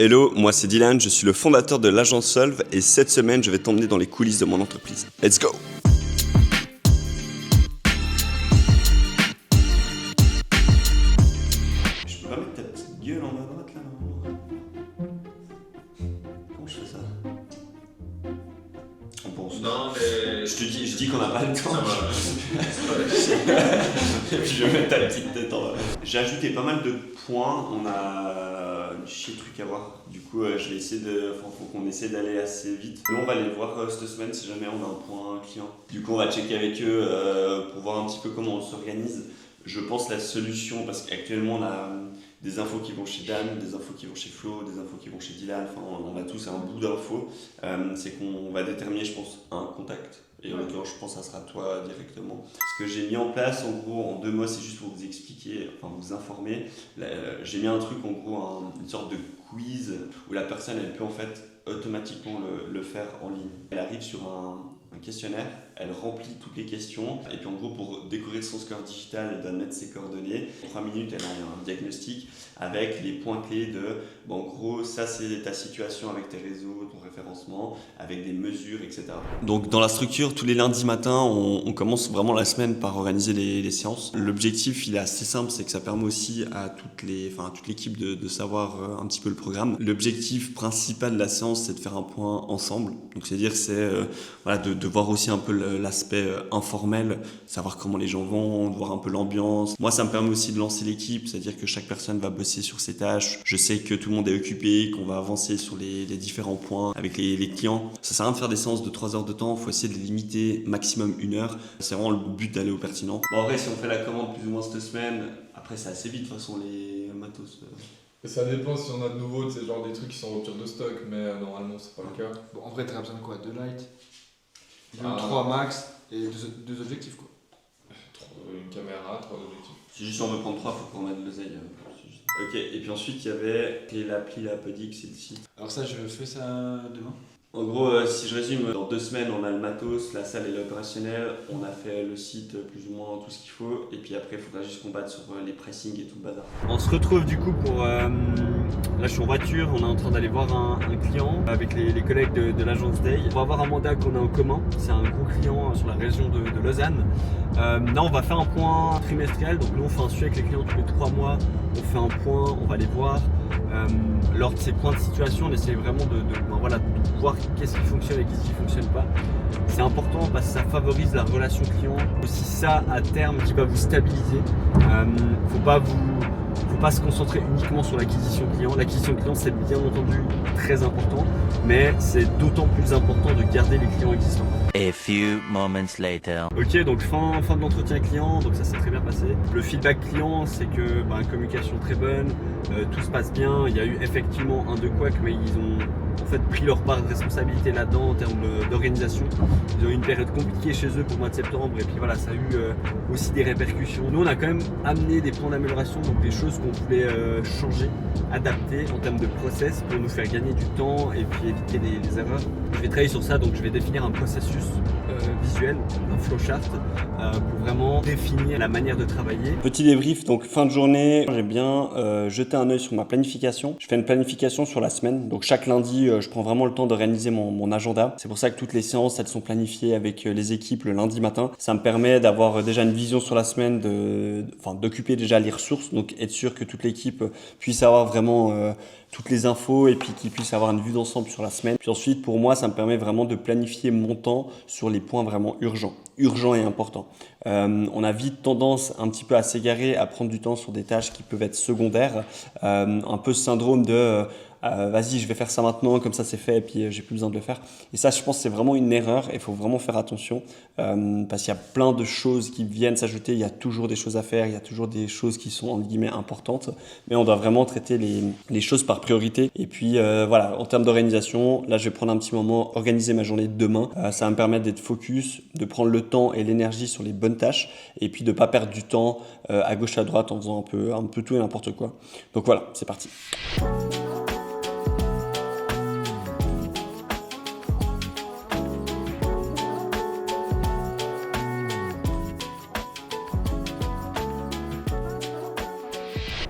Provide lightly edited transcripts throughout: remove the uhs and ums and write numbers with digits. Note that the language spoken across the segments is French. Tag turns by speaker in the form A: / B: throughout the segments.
A: Hello, moi c'est Dylan, je suis le fondateur de l'agence Solve et cette semaine je vais t'emmener dans les coulisses de mon entreprise. Let's go! Je peux pas mettre ta petite gueule en bas à droite là, non? Comment je fais ça? On pense.
B: Non mais...
A: Je dis qu'on n'a pas le temps.
B: Ça va.
A: Et puis je vais mettre ta petite tête en bas. J'ai ajouté pas mal de points, on a du chier de trucs à voir. Du coup, je vais essayer faut qu'on essaie d'aller assez vite. Nous, on va aller voir cette semaine si jamais on a un point client. Du coup, on va checker avec eux pour voir un petit peu comment on s'organise. Je pense la solution, parce qu'actuellement, on a des infos qui vont chez Dan, des infos qui vont chez Flo, des infos qui vont chez Dylan. Enfin, on a tous un bout d'infos. C'est qu'on va déterminer, je pense, un contact. Et en l'occurrence, je pense que ça sera toi directement. Ce que j'ai mis en place, en gros, en 2 mots, c'est juste pour vous expliquer, enfin vous informer. J'ai mis un truc, en gros, une sorte de quiz où la personne, elle peut en fait automatiquement le faire en ligne. Elle arrive sur un questionnaire, elle remplit toutes les questions et puis en gros pour découvrir son score digital, elle doit mettre ses coordonnées. En 3 minutes, elle a un diagnostic avec les points clés de en gros, ça c'est ta situation avec tes réseaux, ton référencement, avec des mesures, etc. Donc dans la structure, tous les lundis matins, on commence vraiment la semaine par organiser les séances. L'objectif, il est assez simple, c'est que ça permet aussi à toute l'équipe de savoir un petit peu le programme. L'objectif principal de la séance, c'est de faire un point ensemble. Donc c'est-à-dire de voir aussi un peu l'aspect informel, savoir comment les gens vont, de voir un peu l'ambiance. Moi, ça me permet aussi de lancer l'équipe, c'est-à-dire que chaque personne va bosser sur ses tâches. Je sais que tout le monde est occupé, qu'on va avancer sur les différents points avec les clients. Ça sert à rien de faire des séances de 3 heures de temps, il faut essayer de les limiter maximum 1 heure. C'est vraiment le but d'aller au pertinent. Bon, en vrai, si on fait la commande plus ou moins cette semaine, après c'est assez vite de toute façon les matos.
C: Et ça dépend si on a de nouveau, c'est genre des trucs qui sont en rupture de stock, mais normalement c'est pas le cas.
D: Bon, en vrai, t'auras besoin de quoi? 2 lights,
C: 3
D: 3 max et 2 objectifs quoi.
C: Une caméra, 3 objectifs.
A: Si juste on veut prendre 3, faut qu'on mette l'oseille. Ok, et puis ensuite il y avait l'appli, la Podix et le site.
D: Alors ça, je fais ça demain.
A: En gros, si je résume, dans 2 semaines, on a le matos, la salle est opérationnelle, on a fait le site, plus ou moins tout ce qu'il faut, et puis après, il faudra juste combattre sur les pricing et tout le bazar. On se retrouve du coup pour... là, je suis en voiture, on est en train d'aller voir un client avec les collègues de l'agence Day. On va avoir un mandat qu'on a en commun, c'est un gros client sur la région de Lausanne. Là, on va faire un point trimestriel, donc nous, on fait un suivi avec les clients tous les 3 mois, on fait un point, on va les voir. Lors de ces points de situation, on essaie vraiment de voir qu'est-ce qui fonctionne et qu'est-ce qui ne fonctionne pas. C'est important parce que ça favorise la relation client. Aussi ça, à terme, qui va vous stabiliser. Faut pas se concentrer uniquement sur l'acquisition client. L'acquisition client, c'est bien entendu très important, mais c'est d'autant plus important de garder les clients existants.
E: A few moments later.
A: Ok, donc fin de l'entretien client, donc ça s'est très bien passé. Le feedback client, c'est que communication très bonne, tout se passe bien. Il y a eu effectivement un de couac, mais ils ont en fait pris leur part de responsabilité là-dedans en termes d'organisation. Ils ont eu une période compliquée chez eux pour le mois de septembre et puis voilà, ça a eu aussi des répercussions. Nous, on a quand même amené des points d'amélioration, donc des choses qu'on voulait changer, adapter en termes de process pour nous faire gagner du temps et puis éviter les erreurs. Je vais travailler sur ça, donc je vais définir un processus visuel, un flowchart pour vraiment définir la manière de travailler. Petit débrief, donc fin de journée, j'ai bien jeté un œil sur ma planification. Je fais une planification sur la semaine, donc chaque lundi, je prends vraiment le temps d'organiser mon agenda. C'est pour ça que toutes les séances, elles sont planifiées avec les équipes le lundi matin. Ça me permet d'avoir déjà une vision sur la semaine, d'occuper déjà les ressources, donc être sûr que toute l'équipe puisse avoir vraiment toutes les infos et puis qu'ils puissent avoir une vue d'ensemble sur la semaine. Puis ensuite, pour moi, ça me permet vraiment de planifier mon temps sur les points vraiment urgents et importants. On a vite tendance un petit peu à s'égarer, à prendre du temps sur des tâches qui peuvent être secondaires. Un peu ce syndrome de vas-y, je vais faire ça maintenant, comme ça c'est fait et puis j'ai plus besoin de le faire. Et ça, je pense que c'est vraiment une erreur et il faut vraiment faire attention parce qu'il y a plein de choses qui viennent s'ajouter. Il y a toujours des choses à faire, il y a toujours des choses qui sont entre guillemets importantes, mais on doit vraiment traiter les choses par priorité. Et puis en termes d'organisation, là je vais prendre un petit moment, organiser ma journée de demain. Ça va me permettre d'être focus, de prendre le temps et l'énergie sur les bonnes tâches et puis de ne pas perdre du temps à gauche à droite en faisant un peu tout et n'importe quoi. Donc voilà, c'est parti.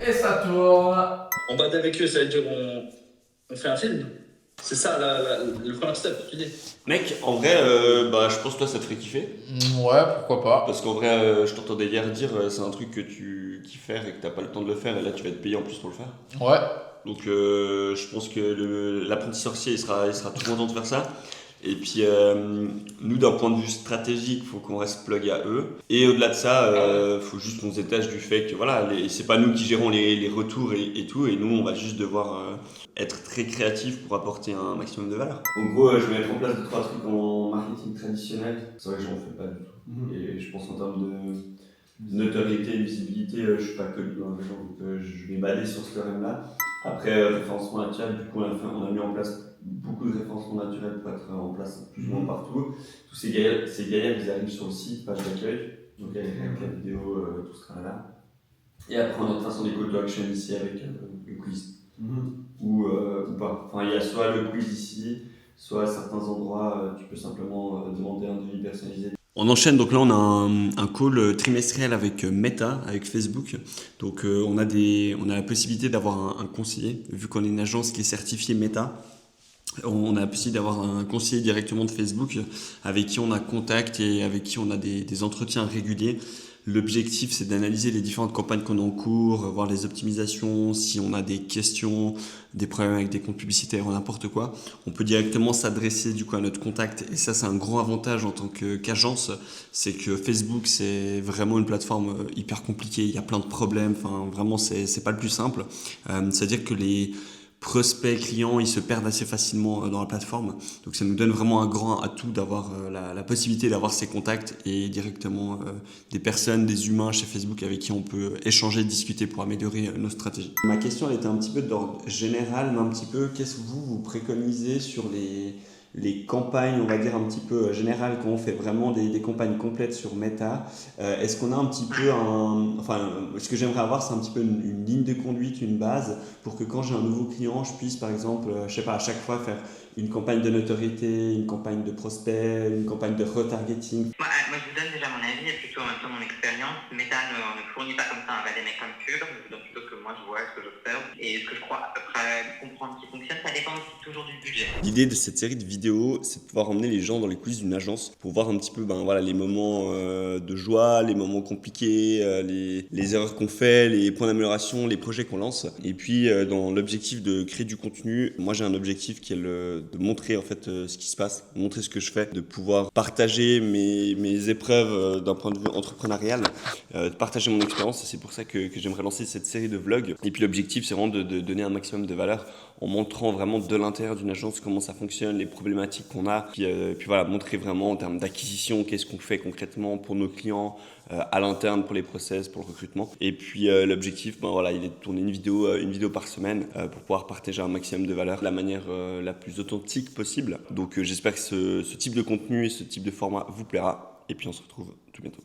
C: Et ça tourne.
B: On bat avec eux, ça veut dire On fait un film. C'est ça le premier step, tu dis.
F: Mec, en vrai, je pense que toi ça te ferait kiffer.
G: Ouais, pourquoi pas.
F: Parce qu'en vrai, je t'entendais hier dire, c'est un truc que tu kiffes faire et que t'as pas le temps de le faire, et là tu vas être payé en plus pour le faire.
G: Ouais.
F: Donc je pense que l'apprenti sorcier il sera tout content de faire ça. Et puis nous d'un point de vue stratégique, il faut qu'on reste plug à eux. Et au-delà de ça, faut juste qu'on se détache du fait que voilà, c'est pas nous qui gérons les retours et tout, et nous on va juste devoir être très créatifs pour apporter un maximum de valeur. En gros, je vais mettre en place 2-3 trucs en marketing traditionnel. C'est vrai que j'en fais pas du tout. Et je pense en termes de notoriété et de visibilité, je suis pas connu dans les gens, donc je vais m'aller sur ce là. Après, référencement naturel, du coup on a mis en place beaucoup de référencement naturel pour être en place plus ou moins partout. Tous ces gaillards, ils arrivent sur le site, page d'accueil, donc avec la vidéo, tout ce travail-là. Et après, on a de toute façon des call to action ici avec le quiz. Ou pas. Enfin, il y a soit le quiz ici, soit à certains endroits, tu peux simplement demander un devis personnalisé. On enchaîne, donc là on a un call trimestriel avec Meta, avec Facebook. Donc on a la possibilité d'avoir un conseiller, vu qu'on est une agence qui est certifiée Meta. On a la possibilité d'avoir un conseiller directement de Facebook avec qui on a contact et avec qui on a des entretiens réguliers. L'objectif, c'est d'analyser les différentes campagnes qu'on a en cours, voir les optimisations, si on a des questions, des problèmes avec des comptes publicitaires ou n'importe quoi. On peut directement s'adresser du coup à notre contact, et ça c'est un gros avantage en tant qu'agence, c'est que Facebook c'est vraiment une plateforme hyper compliquée, il y a plein de problèmes, enfin vraiment c'est pas le plus simple. C'est-à-dire que les prospects, clients, ils se perdent assez facilement dans la plateforme. Donc ça nous donne vraiment un grand atout d'avoir la possibilité d'avoir ces contacts et directement des personnes, des humains chez Facebook avec qui on peut échanger, discuter pour améliorer nos stratégies. Ma question elle était un petit peu d'ordre général, mais un petit peu qu'est-ce que vous préconisez sur les campagnes, on va dire un petit peu générales, quand on fait vraiment des campagnes complètes sur Meta. Est-ce qu'on a un petit peu ce que j'aimerais avoir, c'est un petit peu une ligne de conduite, une base, pour que quand j'ai un nouveau client, je puisse par exemple, je sais pas, à chaque fois faire une campagne de notoriété, une campagne de prospect, une campagne de retargeting.
H: Moi, je vous donne déjà mon avis et plutôt en même temps mon expérience. Meta ne fournit pas comme ça un des mecs comme pur, donc plutôt que moi je vois, ce que j'observe et ce que je crois à peu près comprendre qui fonctionne. Ça dépend aussi toujours du budget.
F: L'idée de cette série de vidéos, c'est de pouvoir emmener les gens dans les coulisses d'une agence pour voir un petit peu les moments de joie, les moments compliqués, les erreurs qu'on fait, les points d'amélioration, les projets qu'on lance. Et puis dans l'objectif de créer du contenu, moi j'ai un objectif qui est de montrer en fait ce qui se passe, montrer ce que je fais, de pouvoir partager mes épreuves d'un point de vue entrepreneurial, de partager mon expérience. C'est pour ça que j'aimerais lancer cette série de vlogs. Et puis l'objectif, c'est vraiment de donner un maximum de valeur en montrant vraiment de l'intérieur d'une agence comment ça fonctionne, les problématiques qu'on a, puis voilà, montrer vraiment en termes d'acquisition qu'est-ce qu'on fait concrètement pour nos clients, à l'interne pour les process, pour le recrutement. Et puis l'objectif, il est de tourner une vidéo par semaine pour pouvoir partager un maximum de valeur de la manière la plus authentique possible. Donc j'espère que ce type de contenu et ce type de format vous plaira. Et puis on se retrouve tout bientôt.